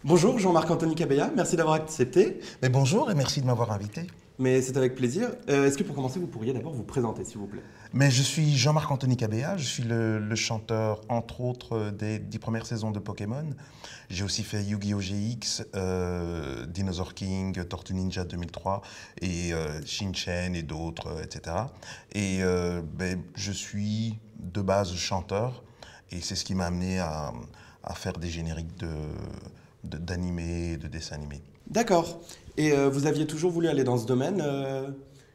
Bonjour Jean-Marc Anthony Cabella, merci d'avoir accepté, Mais bonjour et merci de m'avoir invité. mais c'est avec plaisir. Est-ce que pour commencer, vous pourriez d'abord vous présenter, s'il vous plaît? Mais je suis Jean-Marc Anthony Cabea, je suis le chanteur, entre autres, des 10 premières saisons de Pokémon. J'ai aussi fait Yu-Gi-Oh! GX, Dinosaur King, Tortue Ninja 2003, et Shin-Chan et d'autres, etc. Et je suis de base chanteur, et c'est ce qui m'a amené à faire des génériques d'animés, de dessins animés. D'accord. Et vous aviez toujours voulu aller dans ce domaine,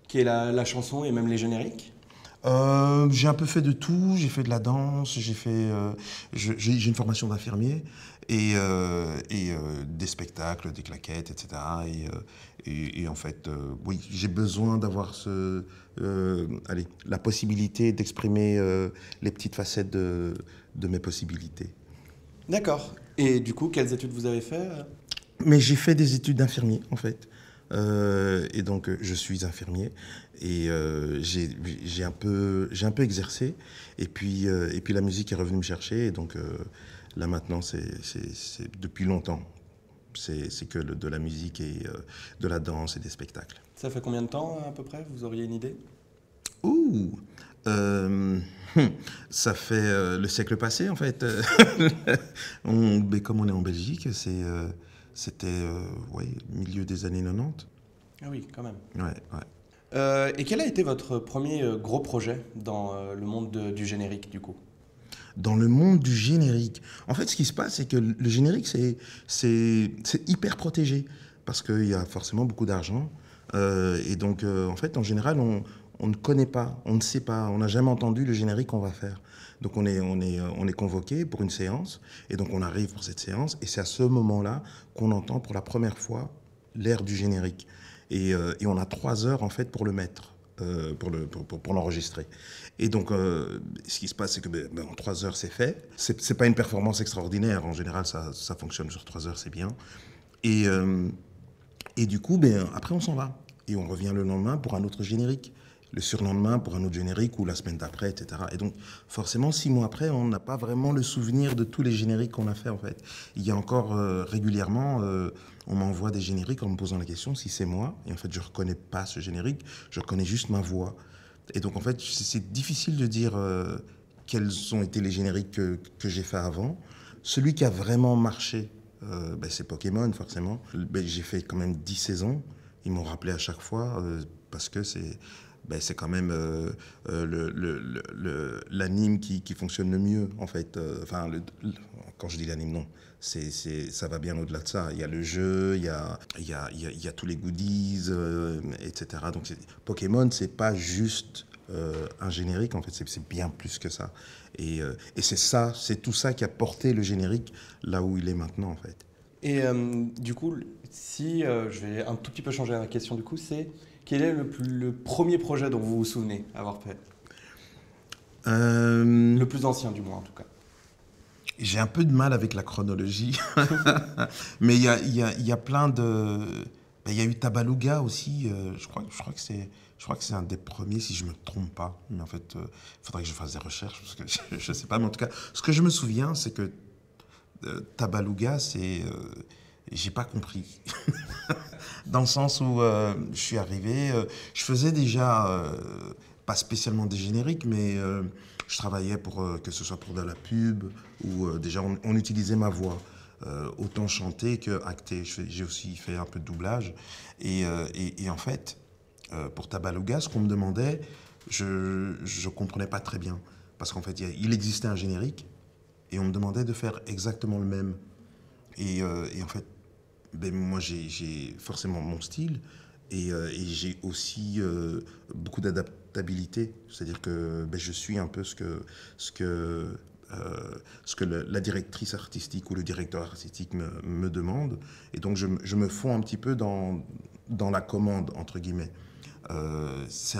qui est la chanson et même les génériques? J'ai un peu fait de tout, j'ai fait de la danse, j'ai une formation d'infirmier et des spectacles, des claquettes, etc. Et en fait, oui, j'ai besoin d'avoir la possibilité d'exprimer les petites facettes de mes possibilités. D'accord. Et du coup, quelles études vous avez fait? Mais j'ai fait des études d'infirmier, en fait. Et donc, je suis infirmier et j'ai un peu exercé. Et puis la musique est revenue me chercher. Et donc, là, maintenant, c'est depuis longtemps. C'est que de la musique et de la danse et des spectacles. Ça fait combien de temps à peu près? Vous auriez une idée? Ouh! Euh, Ça fait le siècle passé, en fait. Mais comme on est en Belgique, c'était ouais, milieu des années 90. Ah oui, quand même. Ouais, ouais. Et quel a été votre premier gros projet dans le monde du générique, du coup? Dans le monde du générique, en fait, ce qui se passe, c'est que le générique, c'est hyper protégé parce qu'il y a forcément beaucoup d'argent. Et donc, en fait, en général, on ne connaît pas, on ne sait pas, on n'a jamais entendu le générique qu'on va faire. Donc, on est convoqué pour une séance, et donc on arrive pour cette séance, et c'est à ce moment-là qu'on entend pour la première fois l'air du générique. Et on a 3 heures, en fait, pour le mettre. Pour l'enregistrer. Et donc, ce qui se passe, c'est que en 3 heures, c'est fait. C'est pas une performance extraordinaire. En général, ça fonctionne sur 3 heures, c'est bien. Et, euh, et du coup, après, on s'en va. Et on revient le lendemain pour un autre générique. Le surlendemain pour un autre générique ou la semaine d'après, etc. Et donc, forcément, 6 mois après, on n'a pas vraiment le souvenir de tous les génériques qu'on a fait, en fait. Il y a encore régulièrement, on m'envoie des génériques en me posant la question si c'est moi. Et en fait, je ne reconnais pas ce générique, je reconnais juste ma voix. Et donc, en fait, c'est difficile de dire quels ont été les génériques que j'ai fait avant. Celui qui a vraiment marché, c'est Pokémon, forcément. J'ai fait quand même 10 saisons. Ils m'ont rappelé à chaque fois parce que c'est quand même l'anime qui fonctionne le mieux, en fait. Quand je dis l'anime, non. Ça va bien au-delà de ça. Il y a le jeu, il y a tous les goodies, etc. Donc, Pokémon, c'est pas juste un générique, en fait, c'est bien plus que ça. Et c'est tout ça qui a porté le générique là où il est maintenant, en fait. Et du coup, si je vais un tout petit peu changer la question, du coup, c'est quel est le premier projet dont vous vous souvenez avoir fait? Euh, Le plus ancien, du moins, en tout cas. J'ai un peu de mal avec la chronologie, mais il y a plein de... Il y a eu Tabaluga aussi, je crois que c'est un des premiers, si je ne me trompe pas. Mais en fait, il faudrait que je fasse des recherches, parce que je ne sais pas. Mais en tout cas, ce que je me souviens, c'est que Tabaluga, j'ai pas compris. Dans le sens où je suis arrivé, je faisais déjà, pas spécialement des génériques, mais je travaillais pour que ce soit pour de la pub, où déjà on utilisait ma voix, autant chanter que acter. J'ai aussi fait un peu de doublage. Et en fait, pour Tabaluga, ce qu'on me demandait, je ne comprenais pas très bien. Parce qu'en fait, il existait un générique, et on me demandait de faire exactement le même. Et en fait, moi, j'ai forcément mon style et j'ai aussi beaucoup d'adaptabilité. C'est-à-dire que je suis un peu ce que, ce que la directrice artistique ou le directeur artistique me demande. Et donc, je me fonds un petit peu dans la commande, entre guillemets. C'est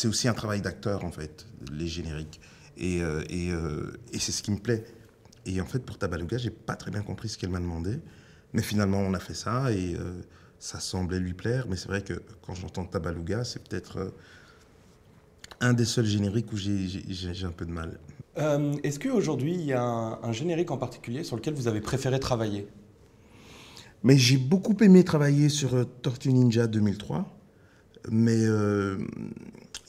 aussi un travail d'acteur, en fait, les génériques. Et c'est ce qui me plaît. Et en fait, pour Tabaluga, j'ai pas très bien compris ce qu'elle m'a demandé. Mais finalement, on a fait ça et ça semblait lui plaire. Mais c'est vrai que quand j'entends Tabaluga, c'est peut-être un des seuls génériques où j'ai un peu de mal. Est-ce qu'aujourd'hui, il y a un générique en particulier sur lequel vous avez préféré travailler? Mais j'ai beaucoup aimé travailler sur Tortue Ninja 2003. Mais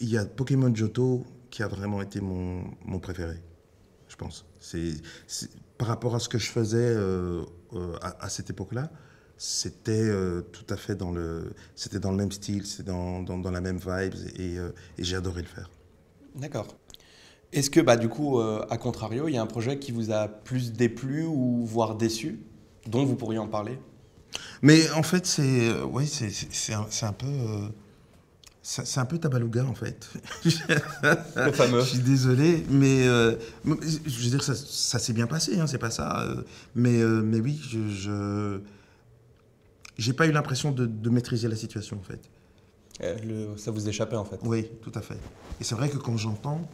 il y a Pokémon Johto qui a vraiment été mon préféré, je pense. Par rapport à ce que je faisais à cette époque-là, c'était tout à fait c'était dans le même style, c'était dans la même vibe et j'ai adoré le faire. D'accord. Est-ce que, bah, du coup, à contrario, il y a un projet qui vous a plus déplu ou voire déçu, dont vous pourriez en parler? Mais en fait, ouais, c'est un peu. C'est un peu Tabaluga, en fait. Le Je fameux. suis désolé, mais je veux dire, ça s'est bien passé, hein, c'est pas ça. Mais oui, j'ai pas eu l'impression de maîtriser la situation, en fait. Ça vous échappait en fait. Oui, tout à fait. Et c'est vrai que quand j'entends,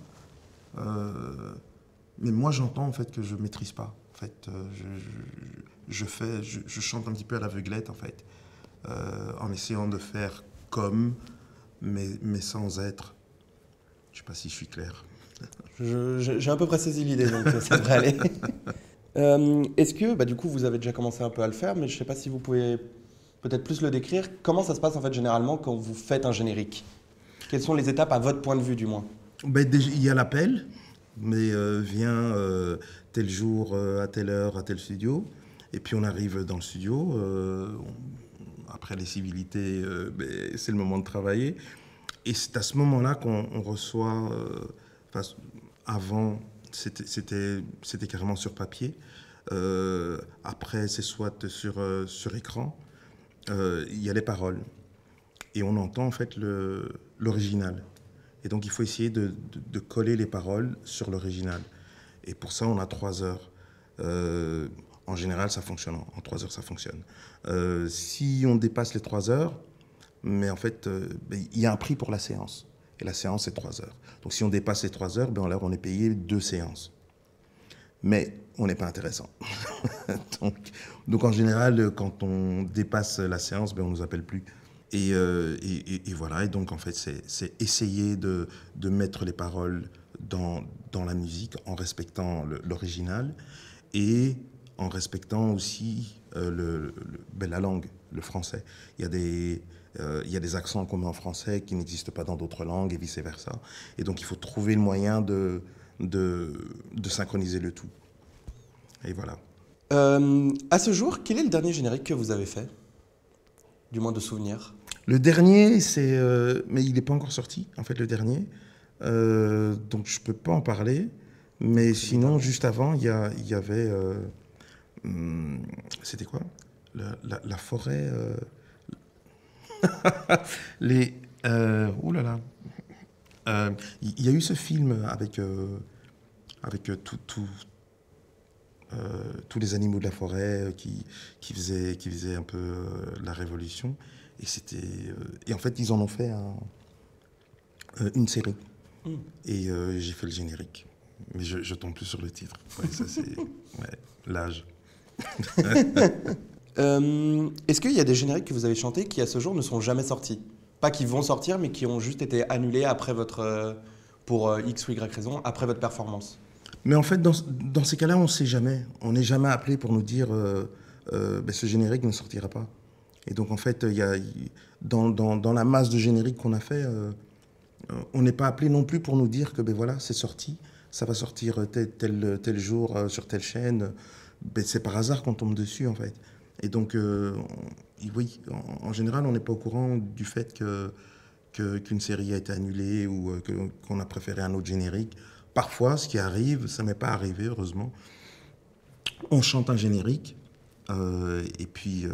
euh, mais moi j'entends en fait que je maîtrise pas. En fait, je chante un petit peu à l'aveuglette, en fait, en essayant de faire comme, mais sans être. Je sais pas si je suis clair. J'ai à peu près saisi l'idée, donc ça devrait aller. Est-ce que, bah, du coup, vous avez déjà commencé un peu à le faire, mais je ne sais pas si vous pouvez peut-être plus le décrire. Comment ça se passe en fait généralement quand vous faites un générique? Quelles sont les étapes à votre point de vue du moins? Ben, déjà, il y a l'appel, mais viens tel jour, à telle heure, à tel studio. Et puis on arrive dans le studio. Après les civilités, ben, c'est le moment de travailler. Et c'est à ce moment-là qu'on reçoit. Enfin, avant, c'était carrément sur papier. Après, c'est soit sur écran. Il y a les paroles. Et on entend en fait l'original. Et donc il faut essayer de coller les paroles sur l'original. Et pour ça, on a 3 heures. En général, ça fonctionne. En 3 heures, ça fonctionne. Si on dépasse les 3 heures, mais en fait, ben, il y a un prix pour la séance. Et la séance, c'est 3 heures. Donc si on dépasse les 3 heures, ben, alors on est payé 2 séances. Mais on n'est pas intéressant. donc, donc en général, quand on dépasse la séance, ben, on ne nous appelle plus. Et voilà, et donc en fait, c'est essayer de mettre les paroles dans la musique en respectant l'original et en respectant aussi ben, la langue, le français. Il y a des accents qu'on met en français qui n'existent pas dans d'autres langues et vice-versa. Et donc il faut trouver le moyen de synchroniser le tout. Et voilà. À ce jour, quel est le dernier générique que vous avez fait? Du moins de souvenir. Le dernier, mais il n'est pas encore sorti, en fait, le dernier. Donc, je ne peux pas en parler. Mais sinon, juste avant, il y avait... c'était quoi? La forêt... les... ouh là là. Il y a eu ce film avec tous les animaux de la forêt qui faisaient un peu la révolution. Et en fait, ils en ont fait une série. Mm. Et j'ai fait le générique. Mais je tombe plus sur le titre. Ouais, ça, c'est ouais, l'âge. Est-ce qu'il y a des génériques que vous avez chantés qui à ce jour ne sont jamais sortis? Pas qui vont sortir, mais qui ont juste été annulés après pour X ou Y raison, après votre performance? Mais en fait, dans ces cas-là, on ne sait jamais. On n'est jamais appelé pour nous dire ben, ce générique ne sortira pas. Et donc, en fait, dans la masse de génériques qu'on a fait, on n'est pas appelé non plus pour nous dire que ben voilà, c'est sorti, ça va sortir tel jour sur telle chaîne. Ben, c'est par hasard qu'on tombe dessus, en fait. Et donc, oui, en général, on n'est pas au courant du fait qu'une série a été annulée ou qu'on a préféré un autre générique. Parfois, ce qui arrive, ça m'est pas arrivé, heureusement, on chante un générique et puis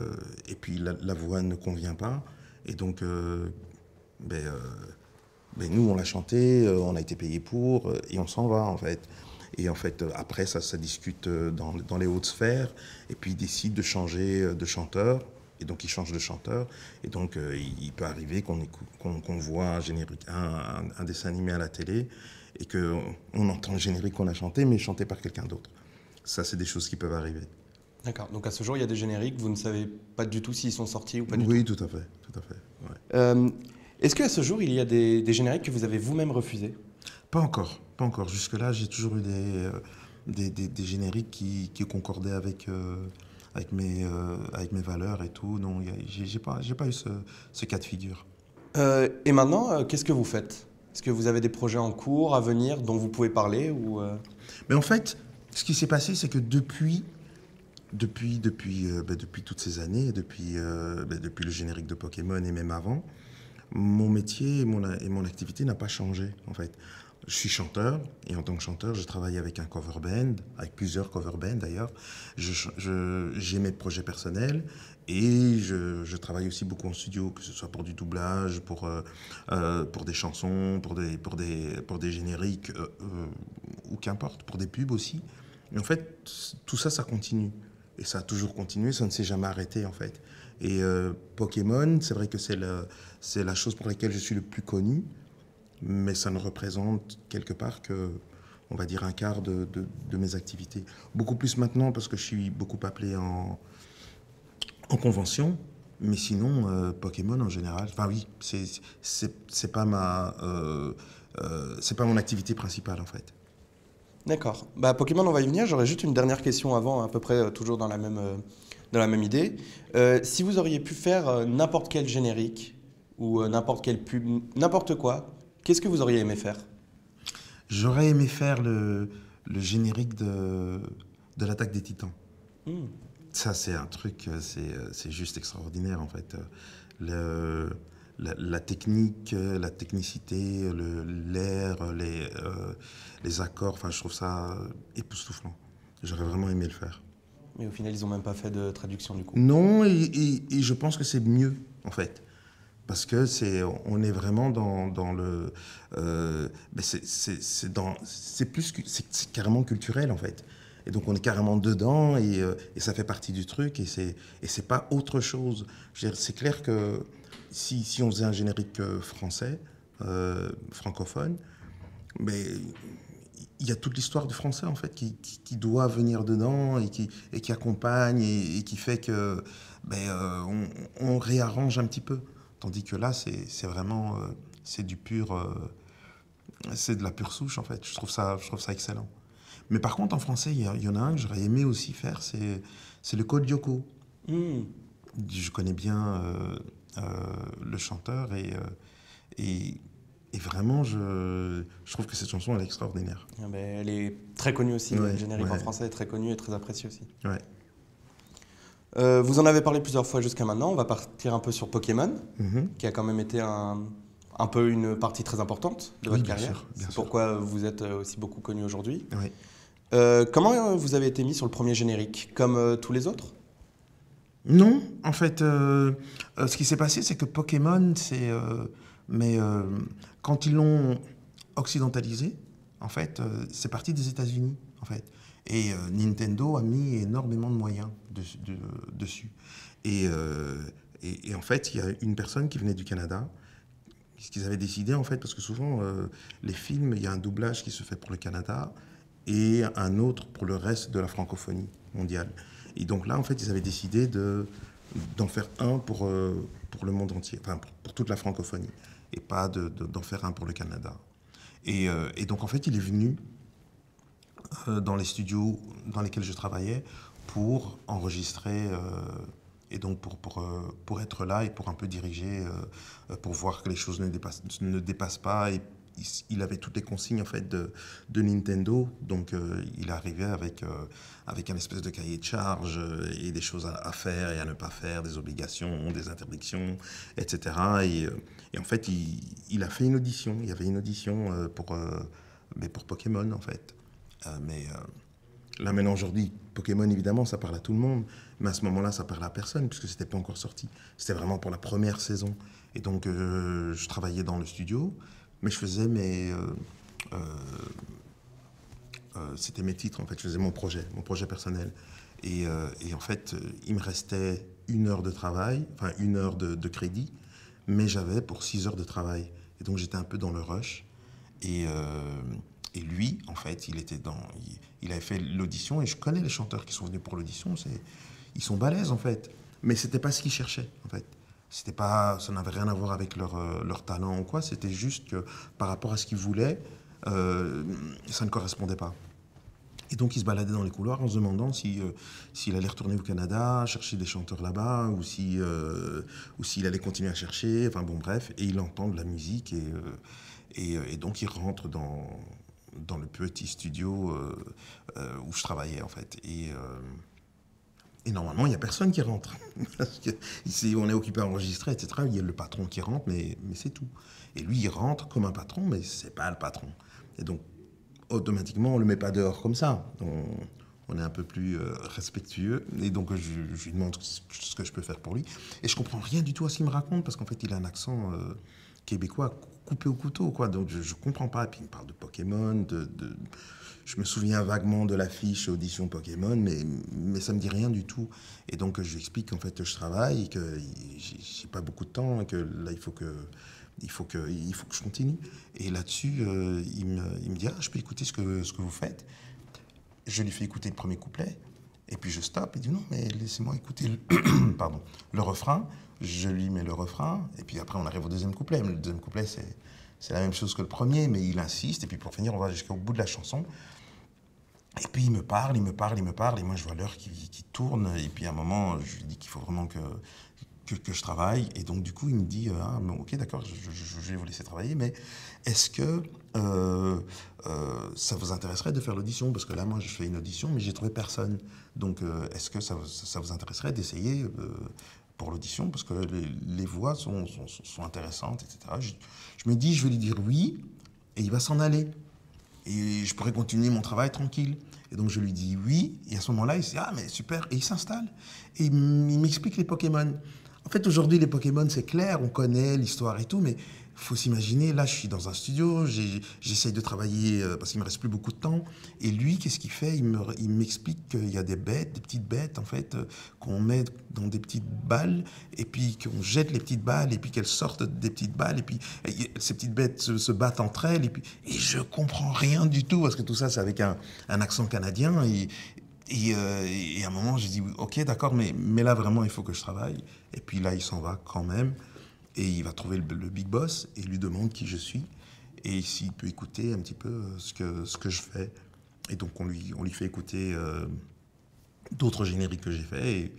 la voix ne convient pas. Et donc, ben, nous, on l'a chanté, on a été payé pour, et on s'en va, en fait. Et en fait, après, ça discute dans les hautes sphères, et puis ils décident de changer de chanteur, et donc ils changent de chanteur, et donc il peut arriver qu'on voit un générique, un dessin animé à la télé, et qu'on entend le générique qu'on a chanté, mais chanté par quelqu'un d'autre. Ça, c'est des choses qui peuvent arriver. D'accord. Donc à ce jour, il y a des génériques, vous ne savez pas du tout s'ils sont sortis ou pas du Oui, tout. tout à fait, tout à fait. Ouais. Est-ce qu'à ce jour, il y a des génériques que vous avez vous-même refusés? Pas encore, pas encore. Jusque-là, j'ai toujours eu des génériques qui concordaient avec mes valeurs et tout. Non, j'ai pas eu ce cas de figure. Et maintenant, qu'est-ce que vous faites? Est-ce que vous avez des projets en cours, à venir, dont vous pouvez parler ou Mais en fait, ce qui s'est passé, c'est que depuis toutes ces années, depuis le générique de Pokémon et même avant, mon métier et mon activité n'a pas changé, en fait. Je suis chanteur, et en tant que chanteur, je travaille avec un cover band, avec plusieurs cover bands d'ailleurs. J'ai mes projets personnels, et je travaille aussi beaucoup en studio, que ce soit pour du doublage, pour des chansons, pour des génériques, ou qu'importe, pour des pubs aussi. Et en fait, tout ça, ça continue. Et ça a toujours continué, ça ne s'est jamais arrêté en fait. Et Pokémon, c'est vrai que c'est la chose pour laquelle je suis le plus connu, mais ça ne représente quelque part que, on va dire, un quart de mes activités. Beaucoup plus maintenant parce que je suis beaucoup appelé en convention, mais sinon, Pokémon en général, enfin oui, c'est pas c'est pas mon activité principale en fait. D'accord. Bah, Pokémon, on va y venir. J'aurais juste une dernière question avant, à peu près toujours dans la même idée. Si vous auriez pu faire n'importe quel générique ou n'importe quelle pub, n'importe quoi, qu'est-ce que vous auriez aimé faire? J'aurais aimé faire le générique de l'attaque des Titans. Hmm. Ça, c'est un truc, c'est juste extraordinaire en fait. La technique, la technicité, l'air, les accords, enfin, je trouve ça époustouflant. J'aurais vraiment aimé le faire. Mais au final, ils n'ont même pas fait de traduction du coup. Non, et je pense que c'est mieux en fait. Parce que on est vraiment dans le, ben c'est carrément culturel en fait. Et donc on est carrément dedans et ça fait partie du truc et c'est pas autre chose. Je veux dire, c'est clair que si on faisait un générique français, francophone, mais il y a toute l'histoire du français en fait qui doit venir dedans et qui accompagne et qui fait que ben, on réarrange un petit peu. Tandis que là, c'est vraiment c'est du pur, c'est de la pure souche en fait. Je trouve ça excellent. Mais par contre, en français, il y en a un que j'aurais aimé aussi faire, c'est le Code Lyoko. Hmm. Je connais bien le chanteur et, et vraiment, je trouve que cette chanson, elle est extraordinaire. Ah ben, elle est très connue aussi. Ouais, Le générique en ouais, français est très connu et très apprécié aussi. ouais. Vous en avez parlé plusieurs fois jusqu'à maintenant. On va partir un peu sur Pokémon, Mhm. qui a quand même été un peu une partie très importante de Oui, votre bien carrière. sûr, bien C'est sûr. pourquoi vous êtes aussi beaucoup connu aujourd'hui. Ouais. Comment vous avez été mis sur le premier générique? Comme tous les autres? Non, en fait, ce qui s'est passé, c'est que Pokémon, mais quand ils l'ont occidentalisé, en fait, c'est parti des États-Unis, en fait. Et Nintendo a mis énormément de moyens dessus. Et, euh, et en fait, il y a une personne qui venait du Canada, ce qu'ils avaient décidé, en fait, parce que souvent, les films, il y a un doublage qui se fait pour le Canada et un autre pour le reste de la francophonie mondiale. Et donc là, en fait, ils avaient décidé d'en faire un pour le monde entier, enfin pour toute la francophonie, et pas d'en faire un pour le Canada. Et donc, en fait, il est venu dans les studios dans lesquels je travaillais pour enregistrer et donc pour être là et pour un peu diriger, pour voir que les choses ne dépassent pas. Et il avait toutes les consignes en fait de Nintendo, donc il arrivait avec un espèce de cahier de charges et des choses à faire et à ne pas faire, des obligations, des interdictions, etc. Et en fait, il a fait une audition. Il y avait une audition mais pour Pokémon en fait. Mais là maintenant aujourd'hui, Pokémon évidemment ça parle à tout le monde, mais à ce moment-là ça parle à personne puisque c'était pas encore sorti. C'était vraiment pour la première saison. Et donc je travaillais dans le studio, mais je faisais euh, c'était mes titres en fait, je faisais mon projet personnel. Et en fait, il me restait 1 heure de travail, enfin 1 heure de crédit, mais j'avais pour 6 heures de travail. Et donc j'étais un peu dans le rush. Et, euh, et lui, en fait, il avait fait l'audition, et je connais les chanteurs qui sont venus pour l'audition, ils sont balèzes, en fait. Mais c'était pas ce qu'ils cherchaient, en fait. C'était pas, ça n'avait rien à voir avec leur talent ou quoi, c'était juste que par rapport à ce qu'ils voulaient, ça ne correspondait pas. Et donc il se baladait dans les couloirs en se demandant s'il allait retourner au Canada, chercher des chanteurs là-bas, ou s'il allait continuer à chercher, enfin bon bref, et il entend de la musique, et donc il rentre dans le petit studio où je travaillais en fait. Et normalement, il n'y a personne qui rentre. Parce que ici, on est occupé à enregistrer, etc. Il y a le patron qui rentre, mais c'est tout. Et lui, il rentre comme un patron, mais ce n'est pas le patron. Et donc, automatiquement, on ne le met pas dehors comme ça. On est un peu plus respectueux. Et donc, je lui demande ce que je peux faire pour lui. Et je ne comprends rien du tout à ce qu'il me raconte, parce qu'en fait, il a un accent québécois coupé au couteau, quoi. Donc, je ne comprends pas. Et puis, il me parle de Pokémon, je me souviens vaguement de l'affiche audition Pokémon, mais ça ne me dit rien du tout. Et donc, je lui explique qu'en fait, je travaille, et que j'ai pas beaucoup de temps, et que là, il faut que je continue. Et là-dessus, il me dit, ah, je peux écouter ce que vous faites. Je lui fais écouter le premier couplet, et puis je stoppe, il dit, non, mais laissez-moi écouter pardon, le refrain. Je lui mets le refrain, et puis après, on arrive au deuxième couplet. Mais le deuxième couplet, c'est la même chose que le premier, mais il insiste, et puis pour finir, on va jusqu'au bout de la chanson. Et puis il me parle, et moi je vois l'heure qui tourne, et puis à un moment, je lui dis qu'il faut vraiment que je travaille, et donc du coup il me dit, ah, bon, ok d'accord, je vais vous laisser travailler, mais est-ce que ça vous intéresserait de faire l'audition? Parce que là, moi je fais une audition, mais j'ai trouvé personne. Donc est-ce que ça vous intéresserait d'essayer pour l'audition? Parce que les voix sont intéressantes, etc. Je me dis, je vais lui dire oui, et il va s'en aller. Et je pourrais continuer mon travail tranquille. Et donc je lui dis oui, et à ce moment-là, il se dit, ah mais super, et il s'installe. Et il m'explique les Pokémon. En fait, aujourd'hui, les Pokémon, c'est clair, on connaît l'histoire et tout, mais il faut s'imaginer, là, je suis dans un studio, j'essaye de travailler parce qu'il ne me reste plus beaucoup de temps. Et lui, qu'est-ce qu'il fait? Il m'explique qu'il y a des petites bêtes, en fait, qu'on met dans des petites balles, et puis qu'on jette les petites balles, et puis qu'elles sortent des petites balles, et puis ces petites bêtes se battent entre elles, et je comprends rien du tout, parce que tout ça, c'est avec un accent canadien, et à un moment, j'ai dit, ok, d'accord, mais là, vraiment, il faut que je travaille. Et puis là, il s'en va quand même. Et il va trouver le big boss et il lui demande qui je suis. Et s'il peut écouter un petit peu ce que je fais. Et donc, on lui fait écouter d'autres génériques que j'ai fait.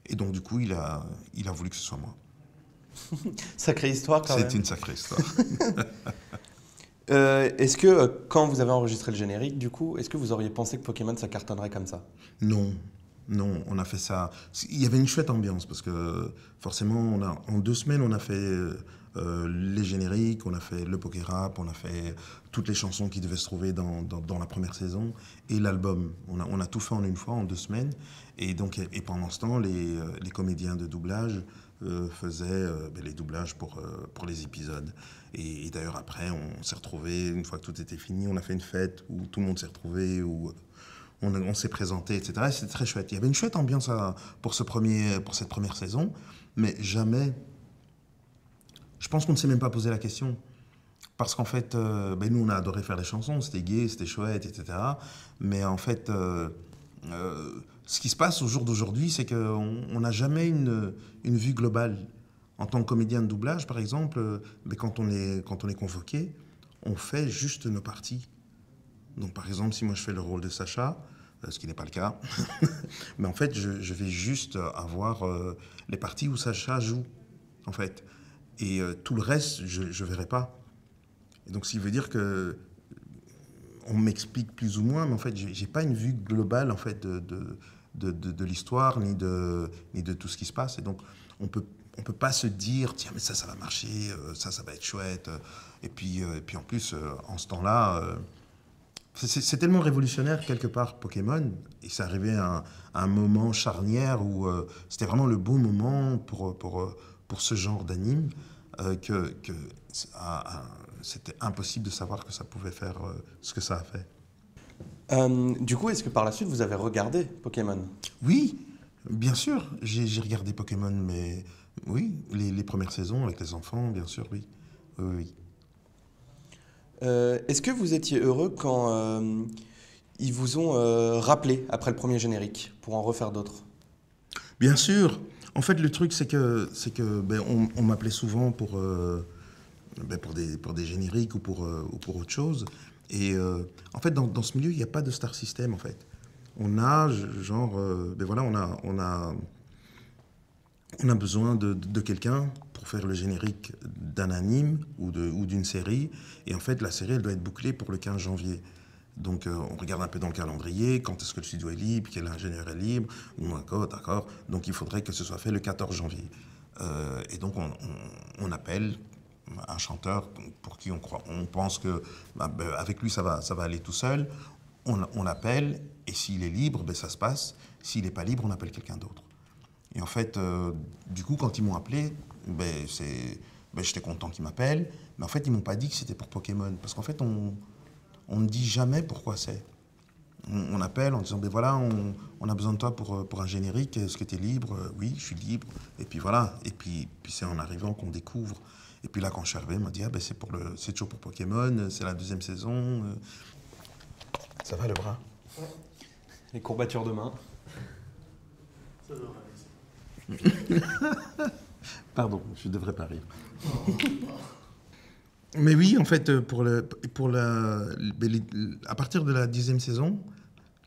Et donc, du coup, il a voulu que ce soit moi. Sacrée histoire, quand même. C'est une sacrée histoire. Est-ce que, quand vous avez enregistré le générique, du coup, est-ce que vous auriez pensé que Pokémon, ça cartonnerait comme ça? Non, on a fait ça. Il y avait une chouette ambiance parce que forcément, en 2 semaines, on a fait les génériques, on a fait le Pokérap, on a fait toutes les chansons qui devaient se trouver dans la première saison et l'album. On a tout fait en une fois, en 2 semaines. Et pendant ce temps, les comédiens de doublage faisaient les doublages pour les épisodes. Et d'ailleurs, après, on s'est retrouvés, une fois que tout était fini, on a fait une fête où tout le monde s'est retrouvé, où on s'est présenté, etc. Et c'était très chouette. Il y avait une chouette ambiance pour cette première saison, mais jamais... Je pense qu'on ne s'est même pas posé la question. Parce qu'en fait, nous, on a adoré faire les chansons, c'était gai, c'était chouette, etc. Mais en fait, ce qui se passe au jour d'aujourd'hui, c'est qu'on n'a jamais une vue globale. En tant que comédien de doublage, par exemple, quand on est convoqué, on fait juste nos parties. Donc, par exemple, si moi je fais le rôle de Sacha, ce qui n'est pas le cas, mais en fait, je vais juste avoir les parties où Sacha joue, en fait. Et tout le reste, je ne verrai pas. Et donc, ce qui veut dire que on m'explique plus ou moins, mais en fait, je n'ai pas une vue globale, en fait, de l'histoire, ni de tout ce qui se passe. Et donc, on peut pas se dire, tiens, mais ça va marcher, ça va être chouette. Et puis en plus, en ce temps-là... c'est tellement révolutionnaire, quelque part, Pokémon, et c'est arrivé à un moment charnière où c'était vraiment le bon moment pour ce genre d'anime, que c'était impossible de savoir que ça pouvait faire ce que ça a fait. Du coup, est-ce que par la suite, vous avez regardé Pokémon? Oui, bien sûr, j'ai regardé Pokémon, mais oui, les premières saisons avec les enfants, bien sûr, oui. Oui. Est-ce que vous étiez heureux quand ils vous ont rappelé après le premier générique pour en refaire d'autres? Bien sûr. En fait, le truc, c'est que on m'appelait souvent pour des génériques ou pour autre chose. Et en fait, dans ce milieu, il n'y a pas de star system, en fait. On a, genre, ben voilà, on a besoin de quelqu'un pour faire le générique d'un anime ou d'une série. Et en fait, la série, elle doit être bouclée pour le 15 janvier. Donc, on regarde un peu dans le calendrier, quand est-ce que le studio est libre, quel ingénieur est libre. D'accord, d'accord. Donc, il faudrait que ce soit fait le 14 janvier. Et donc, on appelle un chanteur pour qui on pense que avec lui, ça va aller tout seul. On l'appelle, et s'il est libre, ben, ça se passe. S'il n'est pas libre, on appelle quelqu'un d'autre. Et en fait, du coup, quand ils m'ont appelé, j'étais content qu'ils m'appellent. Mais en fait, ils ne m'ont pas dit que c'était pour Pokémon. Parce qu'en fait, on ne dit jamais pourquoi c'est. On appelle en disant, ben voilà, on a besoin de toi pour un générique, est-ce que tu es libre? Oui, je suis libre. Et puis voilà, et puis c'est en arrivant qu'on découvre. Et puis là, quand je suis arrivé, il m'a dit, ah ben c'est toujours pour Pokémon, c'est la 2e saison. Ça va le bras? Ouais. Les courbatures de main. Ça devrait aller. Pardon, je ne devrais pas rire. Mais oui, en fait, à partir de la 10e saison,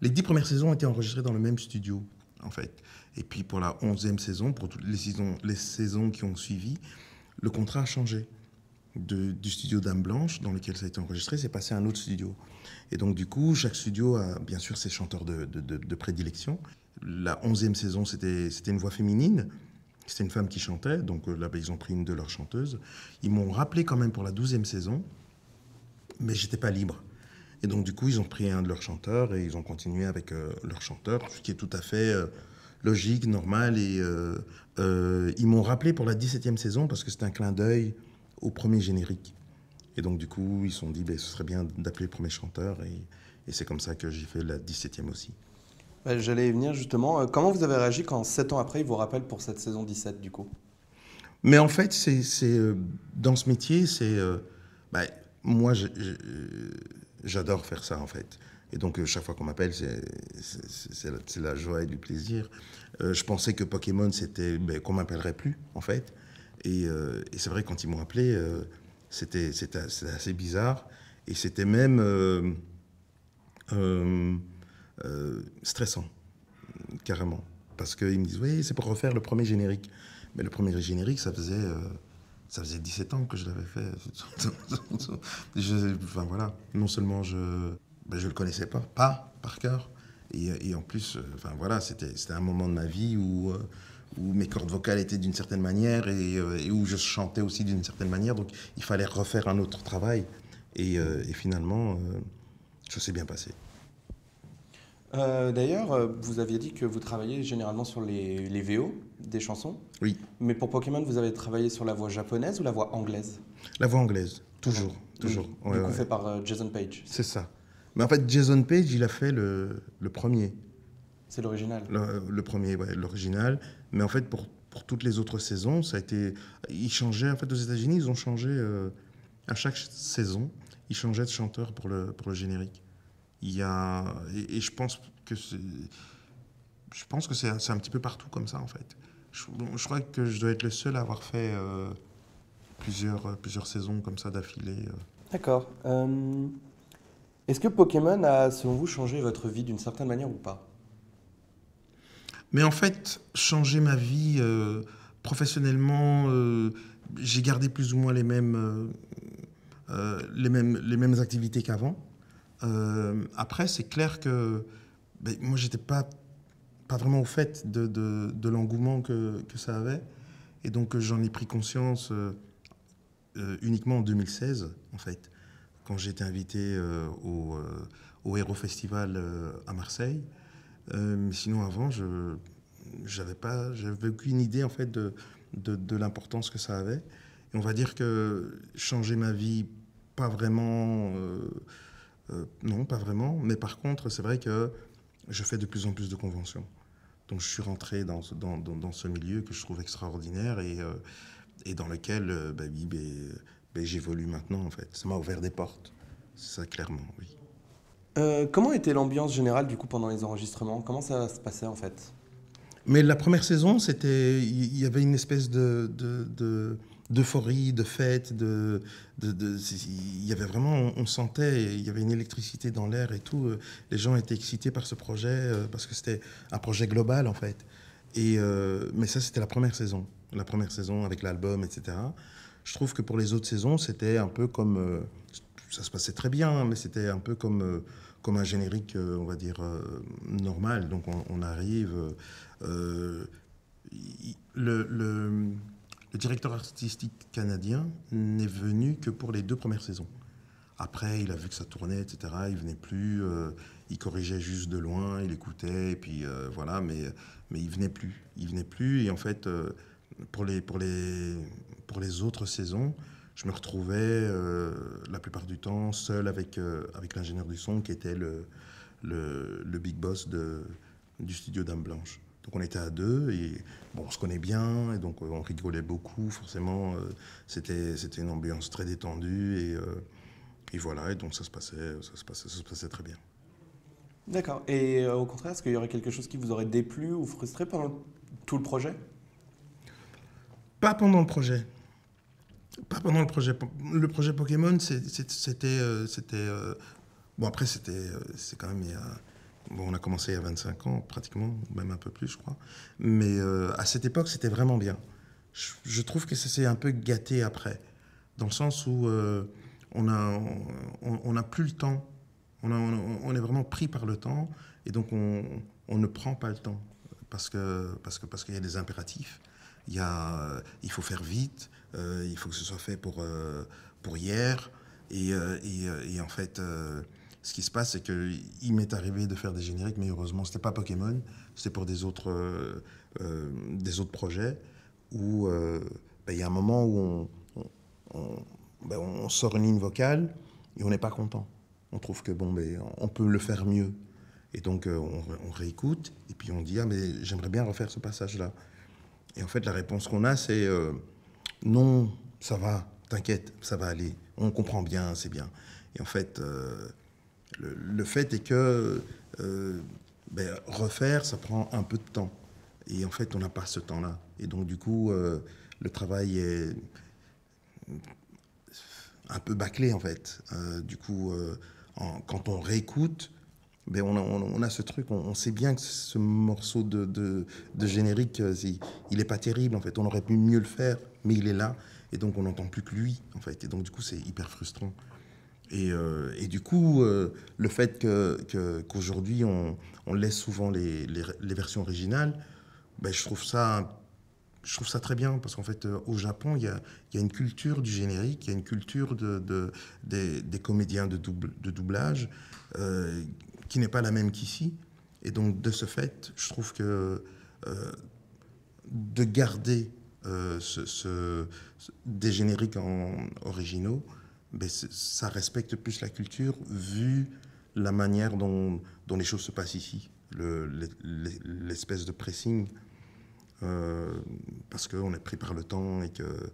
les 10 premières saisons ont été enregistrées dans le même studio, en fait. Et puis pour la 11e saison, pour toutes les saisons qui ont suivi, le contrat a changé. Du studio Dame Blanche, dans lequel ça a été enregistré, c'est passé à un autre studio. Et donc du coup, chaque studio a bien sûr ses chanteurs de prédilection. La 11e saison, c'était une voix féminine. C'était une femme qui chantait, donc là, ils ont pris une de leurs chanteuses. Ils m'ont rappelé quand même pour la 12e saison, mais j'étais pas libre. Et donc, du coup, ils ont pris un de leurs chanteurs et ils ont continué avec leur chanteur, ce qui est tout à fait logique, normal. Et ils m'ont rappelé pour la 17e saison parce que c'était un clin d'œil au premier générique. Et donc, du coup, ils se sont dit, ce serait bien d'appeler le premier chanteur. Et c'est comme ça que j'ai fait la 17e aussi. J'allais y venir justement. Comment vous avez réagi quand 7 ans après, ils vous rappellent pour cette saison 17 du coup? Mais en fait, dans ce métier, moi, j'adore faire ça en fait. Et donc, chaque fois qu'on m'appelle, c'est la joie et du plaisir. Je pensais que Pokémon, c'était qu'on m'appellerait plus en fait. Et c'est vrai, quand ils m'ont appelé, c'était assez bizarre. Et c'était même stressant, carrément. Parce qu'ils me disent, oui, c'est pour refaire le premier générique. Mais le premier générique, ça faisait 17 ans que je l'avais fait. Enfin voilà, non seulement je le connaissais pas par cœur, et en plus, enfin voilà, c'était un moment de ma vie où mes cordes vocales étaient d'une certaine manière et où je chantais aussi d'une certaine manière. Donc il fallait refaire un autre travail. Et finalement, ça s'est bien passé. D'ailleurs, vous aviez dit que vous travaillez généralement sur les VO des chansons. Oui. Mais pour Pokémon, vous avez travaillé sur la voix japonaise ou la voix anglaise? La voix anglaise, toujours. Du coup, fait par Jason Page. C'est ça. Mais en fait, Jason Page, il a fait le premier. C'est l'original. Le premier, ouais, l'original. Mais en fait, pour toutes les autres saisons, ça a été... Ils changeaient, en fait, aux États-Unis, ils ont changé... à chaque saison, ils changeaient de chanteur pour le générique. Il y a... Et je pense que c'est un petit peu partout comme ça, en fait. Je crois que je dois être le seul à avoir fait plusieurs saisons comme ça d'affilée. D'accord. Est-ce que Pokémon a, selon vous, changé votre vie d'une certaine manière ou pas? Mais en fait, changer ma vie professionnellement, j'ai gardé plus ou moins les mêmes activités qu'avant. Après, c'est clair que moi, j'étais pas vraiment au fait de l'engouement que ça avait. Et donc, j'en ai pris conscience uniquement en 2016, en fait, quand j'ai été invité au Hero Festival à Marseille. Mais sinon, avant, j'avais aucune idée, en fait, de l'importance que ça avait. Et on va dire que changer ma vie, pas vraiment... non, pas vraiment. Mais par contre, c'est vrai que je fais de plus en plus de conventions. Donc, je suis rentré dans ce milieu que je trouve extraordinaire et dans lequel j'évolue maintenant, en fait. Ça m'a ouvert des portes. C'est ça, clairement, oui. Comment était l'ambiance générale, du coup, pendant les enregistrements? Comment ça se passait, en fait? Mais la première saison, il y avait une espèce de d'euphorie, de fête, il y avait vraiment, on sentait, il y avait une électricité dans l'air et tout. Les gens étaient excités par ce projet parce que c'était un projet global en fait. Mais ça, c'était la première saison avec l'album, etc. Je trouve que pour les autres saisons, c'était un peu comme, ça se passait très bien, mais c'était un peu comme un générique, on va dire, normal. Donc on arrive, le directeur artistique canadien n'est venu que pour les 2 premières saisons. Après, il a vu que ça tournait, etc. Il venait plus, il corrigeait juste de loin, il écoutait, et puis voilà, mais il venait plus. Il venait plus, et en fait, pour les autres saisons, je me retrouvais la plupart du temps seul avec l'ingénieur du son qui était le big boss du studio Dame Blanche. Donc on était à 2 et bon, on se connaît bien et donc on rigolait beaucoup. Forcément, c'était une ambiance très détendue et voilà. Et donc ça se passait très bien. D'accord. Et au contraire, est-ce qu'il y aurait quelque chose qui vous aurait déplu ou frustré pendant tout le projet? Pas pendant le projet. Pas pendant le projet. Le projet Pokémon, c'était bon, après c'est quand même bon, on a commencé il y a 25 ans pratiquement, même un peu plus je crois. Mais à cette époque, c'était vraiment bien. Je trouve que ça s'est un peu gâté après, dans le sens où on a plus le temps. On est vraiment pris par le temps et donc on ne prend pas le temps parce qu'il y a des impératifs. Il faut faire vite, il faut que ce soit fait pour hier. Et en fait, ce qui se passe, c'est qu'il m'est arrivé de faire des génériques, mais heureusement, ce n'était pas Pokémon, c'était pour des autres projets où il y a un moment où on sort une ligne vocale et on n'est pas content. On trouve que on peut le faire mieux. Et donc, on réécoute et puis on dit « Ah, mais j'aimerais bien refaire ce passage-là ». Et en fait, la réponse qu'on a, c'est non, ça va, t'inquiète, ça va aller, on comprend bien, c'est bien. Et en fait, le fait est que refaire, ça prend un peu de temps. Et en fait, on n'a pas ce temps-là. Et donc, du coup, le travail est un peu bâclé, en fait. Du coup, quand on réécoute, on a ce truc, on sait bien que ce morceau de générique, il n'est pas terrible en fait. On aurait pu mieux le faire, mais il est là, et donc on n'entend plus que lui en fait. Et donc du coup, c'est hyper frustrant. Et du coup, le fait qu'aujourd'hui on laisse souvent les versions originales, je trouve ça très bien parce qu'en fait, au Japon, il y a une culture du générique, il y a une culture des comédiens de doublage. Qui n'est pas la même qu'ici. Et donc, de ce fait, je trouve que de garder des génériques originaux, ça respecte plus la culture, vu la manière dont les choses se passent ici. L'espèce de pressing, parce qu'on est pris par le temps et que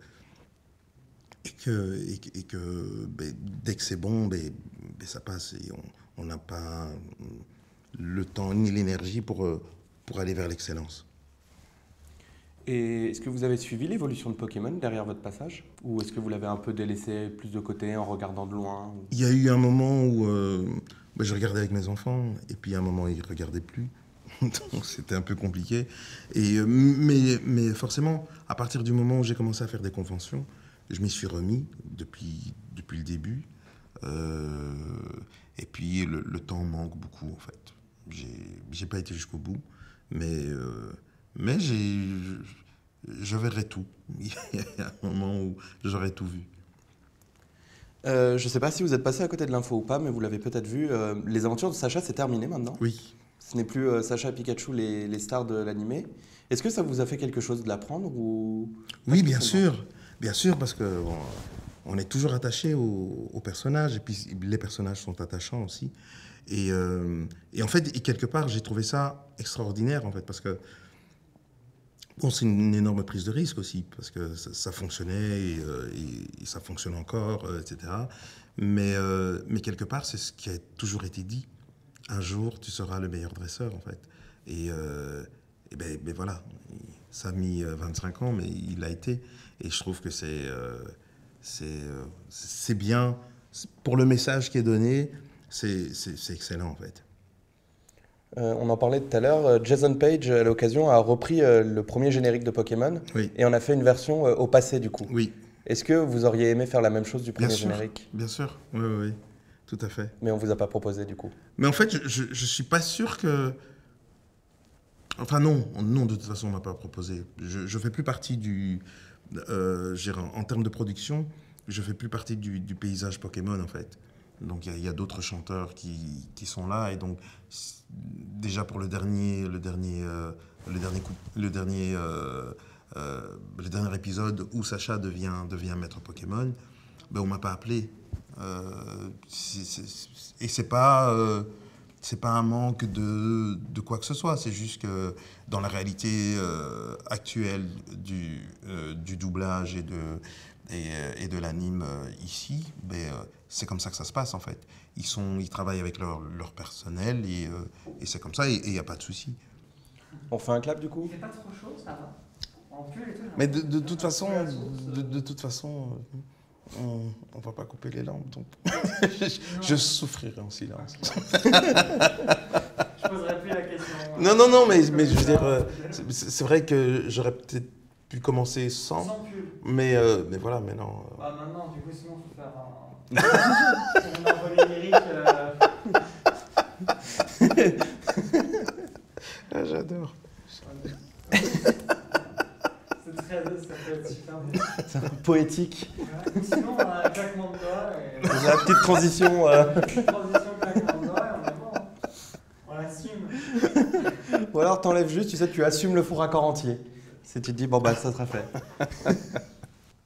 dès que c'est bon, ça passe et on n'a pas le temps ni l'énergie pour aller vers l'excellence. Et est-ce que vous avez suivi l'évolution de Pokémon derrière votre passage? Ou est-ce que vous l'avez un peu délaissé plus de côté en regardant de loin? Il y a eu un moment où je regardais avec mes enfants et puis à un moment ils ne regardaient plus. Donc c'était un peu compliqué. Mais forcément, à partir du moment où j'ai commencé à faire des conventions, je m'y suis remis depuis le début. Et puis le temps manque beaucoup en fait. J'ai pas été jusqu'au bout, mais je verrai tout. Il y a un moment où j'aurai tout vu. Je ne sais pas si vous êtes passé à côté de l'info ou pas, mais vous l'avez peut-être vu. Les aventures de Sacha, c'est terminé maintenant. Oui. Ce n'est plus Sacha et Pikachu les stars de l'animé. Est-ce que ça vous a fait quelque chose de l'apprendre ou... Oui, bien sûr. Bien sûr, parce que on est toujours attaché aux personnages, et puis les personnages sont attachants aussi. Et en fait, quelque part, j'ai trouvé ça extraordinaire, en fait, parce que bon, c'est une énorme prise de risque aussi, parce que ça fonctionnait et ça fonctionne encore, etc. Mais quelque part, c'est ce qui a toujours été dit. Un jour, tu seras le meilleur dresseur, en fait. Et voilà, ça a mis 25 ans, mais il l'a été. Et je trouve que c'est bien. Pour le message qui est donné, c'est excellent en fait. On en parlait tout à l'heure, Jason Page, à l'occasion, a repris le premier générique de Pokémon Oui, et en a fait une version au passé du coup. oui, Est-ce que vous auriez aimé faire la même chose du bien premier sûr, générique? bien sûr. Oui, oui, oui, tout à fait. Mais on vous a pas proposé du coup. Mais en fait, je suis pas sûr que... Enfin non, non, de toute façon, on m'a pas proposé. Je fais plus partie du... en termes de production, je fais plus partie du paysage Pokémon, en fait. Donc il y a d'autres chanteurs qui sont là. Et donc, déjà pour le dernier épisode où Sacha devient maître Pokémon, ben, on m'a pas appelé. Et c'est pas un manque de quoi que ce soit, c'est juste que dans la réalité actuelle du doublage et de l'anime ici, ben, c'est comme ça que ça se passe en fait. Ils travaillent avec leur personnel et c'est comme ça et il n'y a pas de souci. On fait un clap du coup? Il fait pas trop chaud, ça va. En pull et tout. Mais de toute façon, on va pas couper les lampes, donc je souffrirai en silence. Je poserai plus la question. Non, mais je veux dire, c'est vrai que j'aurais peut-être pu commencer sans, Sans pull. mais voilà, maintenant... Ah, maintenant, du coup, sinon, il faut faire un envolé lyrique. Ah, j'adore. Ça peut être super bien. C'est poétique. Ouais. Ou sinon, on a un claquement de doigts. Et... La petite transition. Petite transition, claquement de doigts, et on est bon. On l'assume. Ou alors t'enlèves juste, tu sais, tu assumes le faux raccord entier. Si tu te dis, bon bah ça sera fait.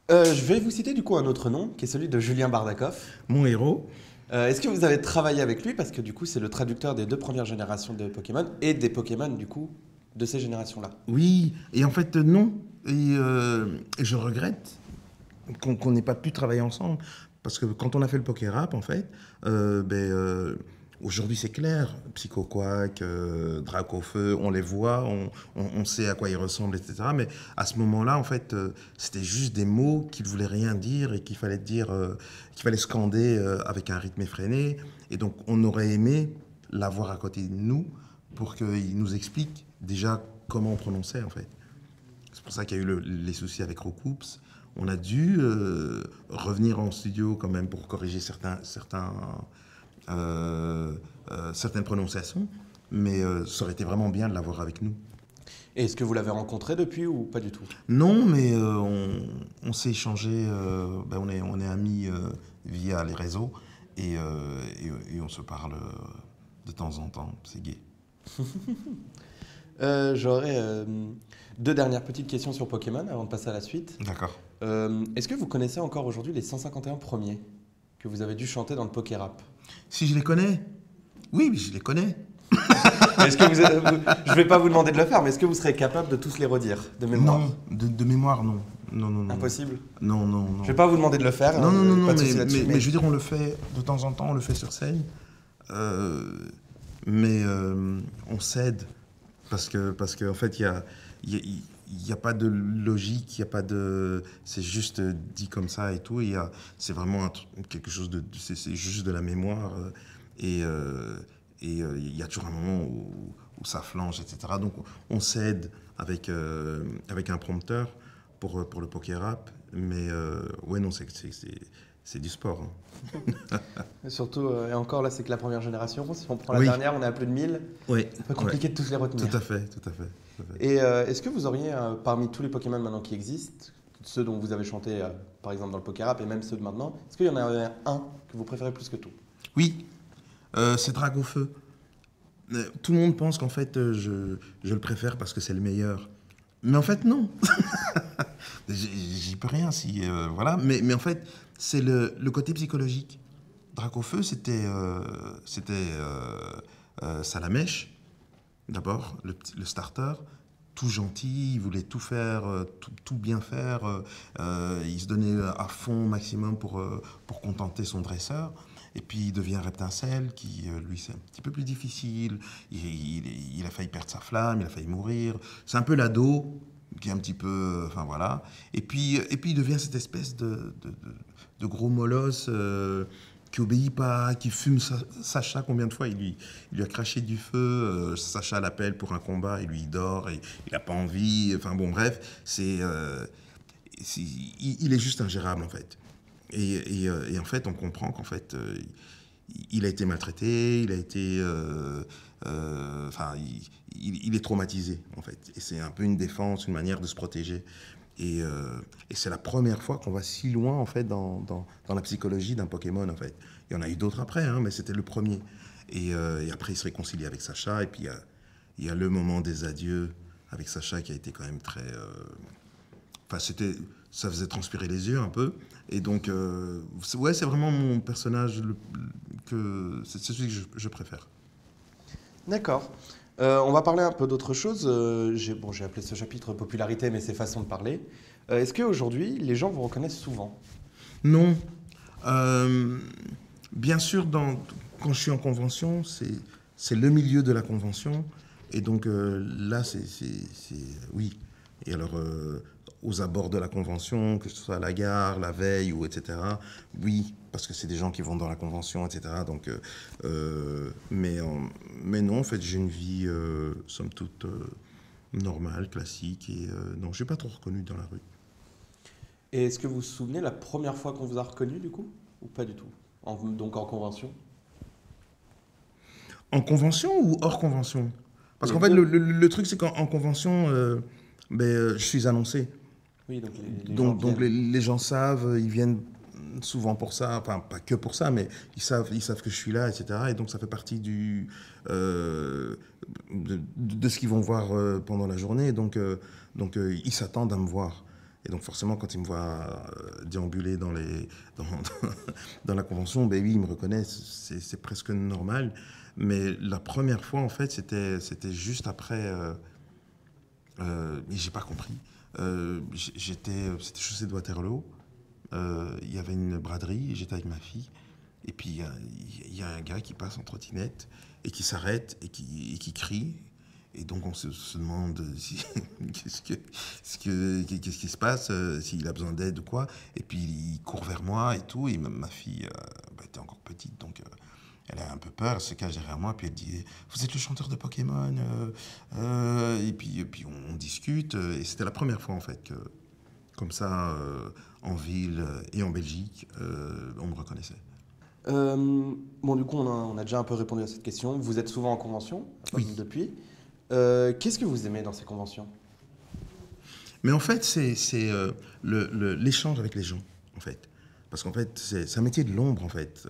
Je vais vous citer du coup un autre nom, qui est celui de Julien Bardakov. Mon héros. Est-ce que vous avez travaillé avec lui? Parce que du coup, c'est le traducteur des 2 premières générations de Pokémon et des Pokémon du coup de ces générations-là. Oui, et en fait, non. Et je regrette qu'on n'ait pas pu travailler ensemble. Parce que quand on a fait le Pokérap, en fait, aujourd'hui c'est clair. Psycho Quack, Dracofeu, on les voit, on sait à quoi ils ressemblent, etc. Mais à ce moment-là, en fait, c'était juste des mots qui ne voulaient rien dire et qu'il fallait scander avec un rythme effréné. Et donc, on aurait aimé l'avoir à côté de nous pour qu'il nous explique déjà comment on prononçait, en fait. C'est pour ça qu'il y a eu les soucis avec Roucoups. On a dû revenir en studio quand même pour corriger certaines prononciations, mais ça aurait été vraiment bien de l'avoir avec nous. Et est-ce que vous l'avez rencontré depuis ou pas du tout? Non, mais on s'est échangé, on est amis via les réseaux et on se parle de temps en temps, c'est gai. J'aurais 2 dernières petites questions sur Pokémon avant de passer à la suite. D'accord. Est-ce que vous connaissez encore aujourd'hui les 151 premiers que vous avez dû chanter dans le Pokérap? Si je les connais? Oui, je les connais. Est-ce que je ne vais pas vous demander de le faire, mais est-ce que vous serez capable de tous les redire de mémoire? Non, de mémoire, non. Non. Impossible? Non. Je ne vais pas vous demander de le faire. Non, pas de souci là-dessus, mais je veux dire, on le fait de temps en temps, on le fait sur scène. Mais on cède parce que en fait, il y a pas de logique, il y a pas de... C'est juste dit comme ça et tout. C'est vraiment quelque chose de... C'est juste de la mémoire. Et il y a toujours un moment où ça flanche, etc. Donc on s'aide avec un prompteur pour le Pokérap. Mais ouais, non, c'est du sport. Hein. Surtout, et encore là, c'est que la première génération. Si on prend la Oui. dernière, on est à plus de 1000. Oui. C'est pas compliqué de tous les retenir. Tout à fait. Et est-ce que vous auriez, parmi tous les Pokémon maintenant qui existent, ceux dont vous avez chanté par exemple dans le Pokérap et même ceux de maintenant, est-ce qu'il y en a un que vous préférez plus que tout? Oui, c'est Dracofeu. Tout le monde pense qu'en fait, je le préfère parce que c'est le meilleur. Mais en fait, non. J'y peux rien si... voilà. Mais en fait, c'est le côté psychologique. Dracofeu, c'était Salamèche, d'abord, le starter. Tout gentil, il voulait tout faire, tout bien faire. Il se donnait à fond maximum pour contenter son dresseur. Et puis il devient Reptincelle, qui lui c'est un petit peu plus difficile. Il a failli perdre sa flamme, il a failli mourir. C'est un peu l'ado qui est un petit peu, enfin voilà. Et puis il devient cette espèce de gros molosse qui obéit pas, qui fume Sacha. Combien de fois il lui a craché du feu. Sacha l'appelle pour un combat, et lui il dort, et il n'a pas envie. Enfin bon, bref, il est juste ingérable en fait. Et en fait, on comprend qu'en fait, il a été maltraité, il a été, enfin, il est traumatisé en fait. Et c'est un peu une défense, une manière de se protéger. Et c'est la première fois qu'on va si loin en fait dans la psychologie d'un Pokémon en fait. Il y en a eu d'autres après, hein, mais c'était le premier. Et après, il se réconcilie avec Sacha. Et puis il y a le moment des adieux avec Sacha qui a été quand même très. Enfin, ça faisait transpirer les yeux un peu. Et donc, ouais, c'est vraiment mon personnage c'est celui que je préfère. D'accord. On va parler un peu d'autre chose. J'ai appelé ce chapitre popularité, mais c'est façon de parler. Est-ce qu'aujourd'hui, les gens vous reconnaissent souvent? Non. Bien sûr, quand je suis en convention, c'est le milieu de la convention. Et donc là, oui. Et alors, aux abords de la convention, que ce soit à la gare, la veille, ou etc., oui, parce que c'est des gens qui vont dans la convention, etc. Donc, mais non, en fait, j'ai une vie, somme toute, normale, classique. Et non, je ne suis pas trop reconnu dans la rue. Et est-ce que vous vous souvenez la première fois qu'on vous a reconnu, du coup? Ou pas du tout? Donc en convention? En convention ou hors convention? Parce Les qu'en fait, deux. le truc, c'est qu'en convention, je suis annoncé. Oui, donc les gens Donc viennent. les gens savent, ils viennent souvent pour ça, enfin pas que pour ça, mais ils savent que je suis là, etc. Et donc ça fait partie de ce qu'ils vont voir pendant la journée. Donc ils s'attendent à me voir. Et donc forcément, quand ils me voient déambuler dans dans la convention, ben oui, ils me reconnaissent, c'est presque normal. Mais la première fois, en fait, c'était juste après. Et j'ai pas compris. C'était chaussée de Waterloo. Il y avait une braderie, j'étais avec ma fille. Et puis il y a un gars qui passe en trottinette et qui s'arrête et qui crie. Et donc on se demande qu'est-ce qui se passe, s'il a besoin d'aide ou quoi. Et puis il court vers moi et tout. Et ma fille était encore petite, donc elle a un peu peur. Elle se cache derrière moi. Puis elle dit: vous êtes le chanteur de Pokémon et puis on discute. Et c'était la première fois en fait que, comme ça, en ville et en Belgique, on me reconnaissait. Bon, du coup, on a déjà un peu répondu à cette question. Vous êtes souvent en convention, Oui. depuis. Qu'est-ce que vous aimez dans ces conventions? Mais en fait, c'est l'échange avec les gens, en fait. Parce qu'en fait, c'est un métier de l'ombre, en fait.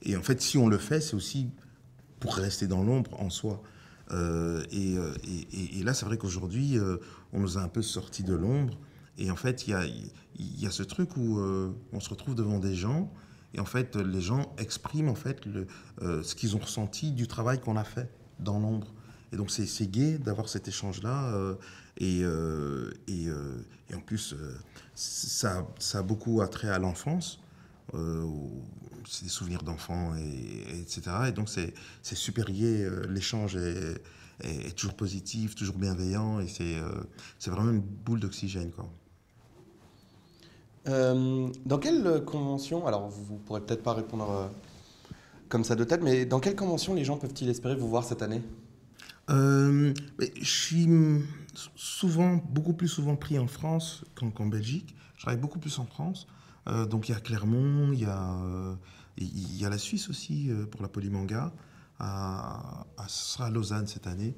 Et en fait, si on le fait, c'est aussi pour rester dans l'ombre en soi. Et là, c'est vrai qu'aujourd'hui, on nous a un peu sortis de l'ombre. Et en fait, il y a ce truc où on se retrouve devant des gens. Et en fait, les gens expriment en fait ce qu'ils ont ressenti du travail qu'on a fait dans l'ombre. Et donc, c'est gai d'avoir cet échange-là. Et en plus, ça a beaucoup attrait à l'enfance. C'est des souvenirs d'enfants, etc. Et donc, c'est super gai. L'échange est toujours positif, toujours bienveillant. Et c'est vraiment une boule d'oxygène, quoi. Dans quelle convention, alors vous pourrez peut-être pas répondre comme ça de tête, mais dans quelle convention les gens peuvent-ils espérer vous voir cette année? Mais je suis beaucoup plus souvent pris en France qu'en Belgique. Je travaille beaucoup plus en France. Donc il y a Clermont, il y a la Suisse aussi pour la Polymanga. Ce sera à Lausanne cette année.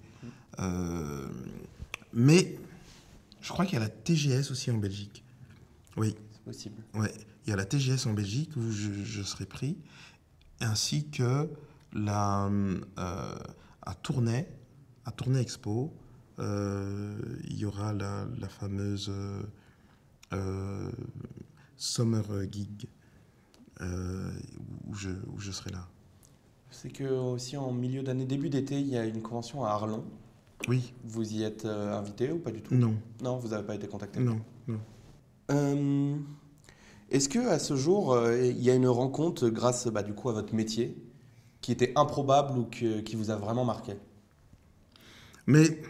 Mais je crois qu'il y a la TGS aussi en Belgique. Oui. C'est possible. Ouais, il y a la TGS en Belgique où je serai pris, ainsi que à Tournai Expo, il y aura la fameuse Summer Gig où je serai là. C'est que aussi en milieu d'année, début d'été, il y a une convention à Arlon. Oui, Vous y êtes invité ou pas du tout? non, Non, vous n'avez pas été contacté. non, non. Est-ce que à ce jour, il y a une rencontre grâce du coup à votre métier qui était improbable ou qui vous a vraiment marqué? Mais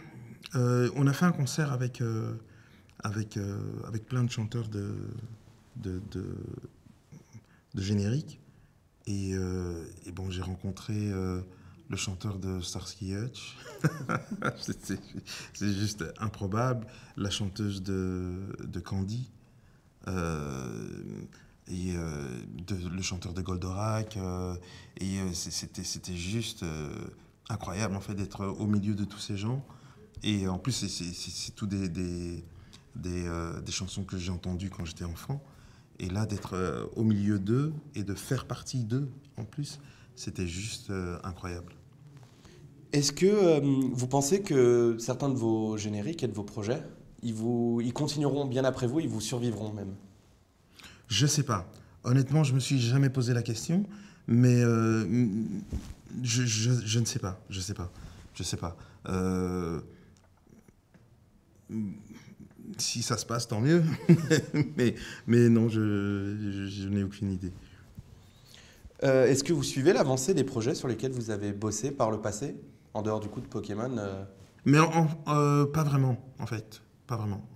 On a fait un concert avec plein de chanteurs de, de, de générique. Et bon, j'ai rencontré le chanteur de Starsky Hutch. C'est c'est juste improbable. La chanteuse de Candy. euh, le chanteur de Goldorak. C'était juste incroyable en fait d'être au milieu de tous ces gens. Et en plus, c'est tout des chansons que j'ai entendues quand j'étais enfant. Et là, d'être au milieu d'eux et de faire partie d'eux, en plus, c'était juste incroyable. Est-ce que vous pensez que certains de vos génériques et de vos projets, ils continueront bien après vous, ils vous survivront même? Je sais pas. Honnêtement, je me suis jamais posé la question, mais je ne sais pas. Je sais pas. Je sais pas. Si ça se passe, tant mieux. mais, mais non, je n'ai aucune idée. Est-ce que vous suivez l'avancée des projets sur lesquels vous avez bossé par le passé, en dehors du coup de Pokémon Mais pas vraiment, en fait. Pas vraiment.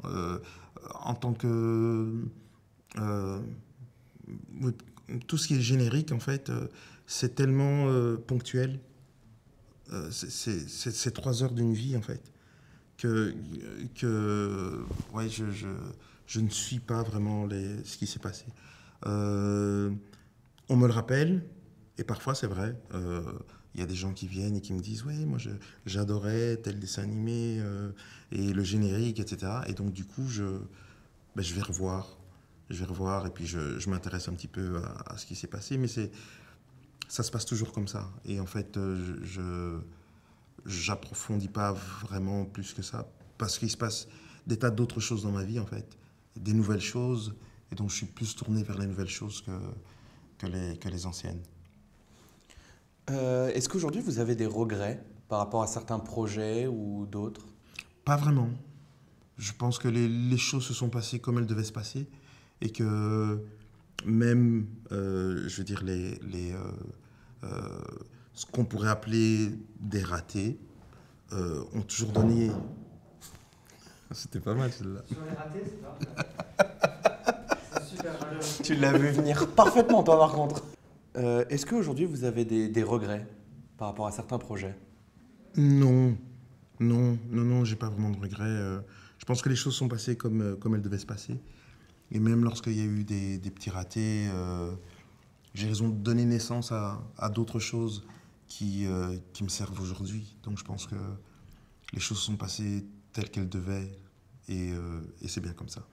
En tant que... euh, oui, tout ce qui est générique, en fait, c'est tellement ponctuel. C'est 3 heures d'une vie, en fait, que, ouais, je ne suis pas vraiment ce qui s'est passé. Euh, on me le rappelle, et parfois c'est vrai. Il y a des gens qui viennent et qui me disent ouais, moi j'adorais tel dessin animé et le générique, etc. Et donc du coup, ben, je vais revoir. Je vais revoir et puis je m'intéresse un petit peu à ce qui s'est passé, mais ça se passe toujours comme ça. Et en fait, j'approfondis pas vraiment plus que ça parce qu'il se passe des tas d'autres choses dans ma vie en fait, des nouvelles choses, et donc je suis plus tourné vers les nouvelles choses que les anciennes. Est-ce qu'aujourd'hui vous avez des regrets par rapport à certains projets ou d'autres? Pas vraiment. Je pense que les choses se sont passées comme elles devaient se passer et que même, je veux dire, euh, ce qu'on pourrait appeler des ratés ont toujours donné. C'était pas mal celle-là. Sur les ratés, c'est parfait. C'est super malheureux. Tu l'as vu venir parfaitement toi par contre. Est-ce qu'aujourd'hui vous avez des regrets par rapport à certains projets? Non, non, j'ai pas vraiment de regrets. Je pense que les choses sont passées comme elles devaient se passer. Et même lorsqu'il y a eu des petits ratés, j'ai raison de donner naissance à d'autres choses qui me servent aujourd'hui. Donc je pense que les choses sont passées telles qu'elles devaient et c'est bien comme ça.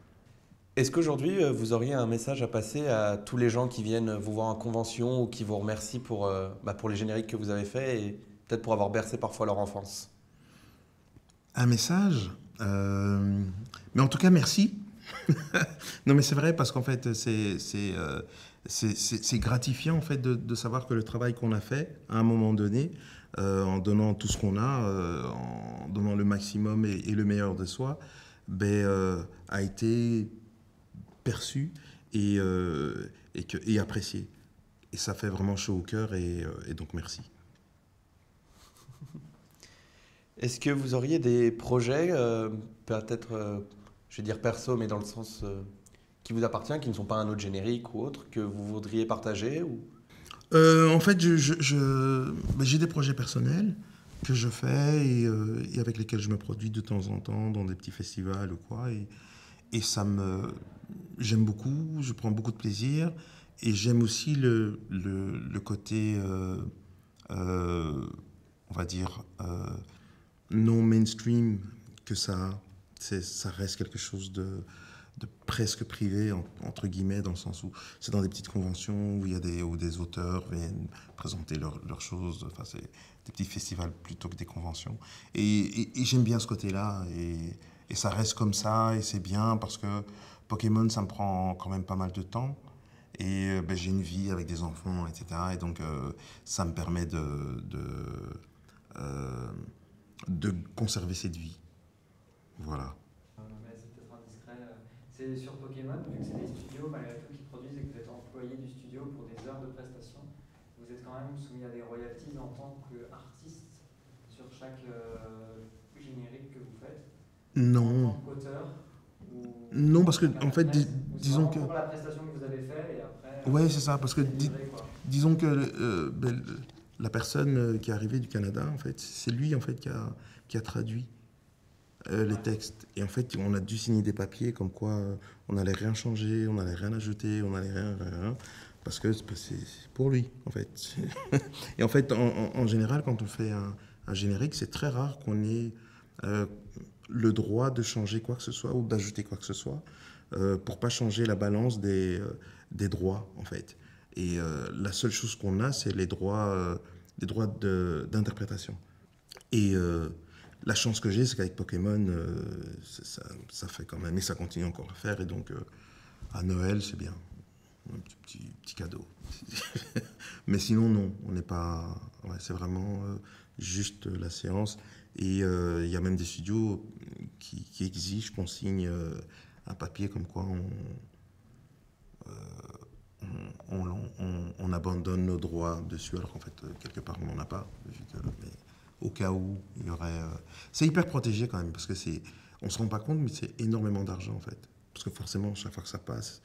Est-ce qu'aujourd'hui vous auriez un message à passer à tous les gens qui viennent vous voir en convention ou qui vous remercient pour les génériques que vous avez faits et peut-être pour avoir bercé parfois leur enfance? Un message mais en tout cas, merci. Non, mais c'est vrai parce qu'en fait, c'est gratifiant en fait de savoir que le travail qu'on a fait à un moment donné, en donnant tout ce qu'on a, en donnant le maximum et le meilleur de soi, ben, a été perçu et apprécié. Et ça fait vraiment chaud au cœur et donc merci. Est-ce que vous auriez des projets, peut-être, je vais dire perso, mais dans le sens qui vous appartient, qui ne sont pas un autre générique ou autre, que vous voudriez partager ou... En fait, ben, j'ai des projets personnels que je fais et avec lesquels je me produis de temps en temps dans des petits festivals ou quoi. Et j'aime beaucoup, je prends beaucoup de plaisir. Et j'aime aussi le côté, euh, on va dire, non mainstream que ça a. Ça reste quelque chose de presque privé, entre guillemets, dans le sens où c'est dans des petites conventions où où des auteurs viennent présenter leurs choses. Enfin, c'est des petits festivals plutôt que des conventions. Et j'aime bien ce côté-là. Et ça reste comme ça, et c'est bien parce que Pokémon, ça me prend quand même pas mal de temps. Et ben, j'ai une vie avec des enfants, etc. Et donc, ça me permet euh, de conserver cette vie. Voilà. Mais c'est peut-être indiscret. C'est sur Pokémon, vu que c'est des studios malgré tout qui produisent et que vous êtes employé du studio pour des heures de prestation, vous êtes quand même soumis à des royalties en tant qu'artiste sur chaque tout générique que vous faites Non. en tant qu'auteur ou Non, parce que, à la en fait, presse, ou c'est disons vraiment que... pour la prestation que vous avez fait et après Ouais, c'est ça, parce que c'est livré, quoi. disons que la personne qui est arrivée du Canada, en fait, c'est lui, en fait, qui a traduit les textes. Et en fait, on a dû signer des papiers comme quoi on n'allait rien changer, on n'allait rien ajouter, on n'allait rien, parce que c'est pour lui, en fait. Et en fait, en général, quand on fait un générique, c'est très rare qu'on ait le droit de changer quoi que ce soit ou d'ajouter quoi que ce soit pour pas changer la balance des droits, en fait. Et la seule chose qu'on a, c'est les droits d'interprétation. Et la chance que j'ai, c'est qu'avec Pokémon, ça fait quand même, et ça continue encore à faire. Et donc, à Noël, c'est bien. Un petit cadeau. Mais sinon, non, on n'est pas... Ouais, c'est vraiment juste la séance. Et il y a même des studios qui exigent qu'on signe un papier comme quoi on abandonne nos droits dessus, alors qu'en fait, quelque part, on n'en a pas. Mais au cas où, il y aurait... C'est hyper protégé quand même, parce que on ne se rend pas compte, mais c'est énormément d'argent, en fait. Parce que forcément, chaque fois que ça passe,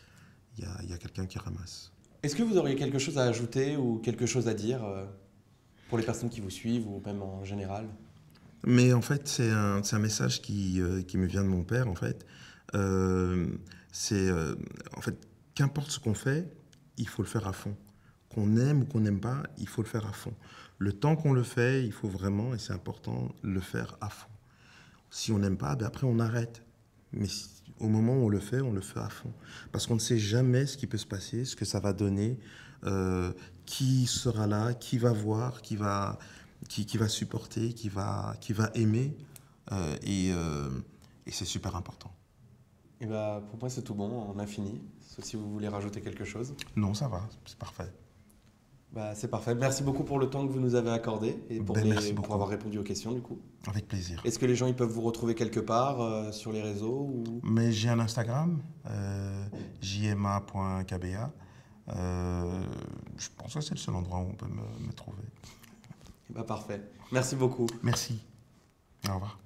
il y a quelqu'un qui ramasse. Est-ce que vous auriez quelque chose à ajouter ou quelque chose à dire pour les personnes qui vous suivent ou même en général? Mais en fait, c'est un message qui me vient de mon père, en fait. En fait, qu'importe ce qu'on fait, il faut le faire à fond. Qu'on aime ou qu'on n'aime pas, il faut le faire à fond. Le temps qu'on le fait, il faut vraiment, et c'est important, le faire à fond. Si on n'aime pas, ben après on arrête. Mais au moment où on le fait à fond. Parce qu'on ne sait jamais ce qui peut se passer, ce que ça va donner, qui sera là, qui va voir, qui va supporter, qui va aimer. Et c'est super important. Et bah, pour moi, c'est tout bon, on a fini. Sauf si vous voulez rajouter quelque chose. Non, ça va, c'est parfait. Bah, c'est parfait. Merci beaucoup pour le temps que vous nous avez accordé et pour pour avoir répondu aux questions, du coup. Avec plaisir. Est-ce que les gens ils peuvent vous retrouver quelque part sur les réseaux ou... Mais j'ai un Instagram, jma.kba. Je pense que c'est le seul endroit où on peut me trouver. Bah, parfait. Merci beaucoup. Merci. Au revoir.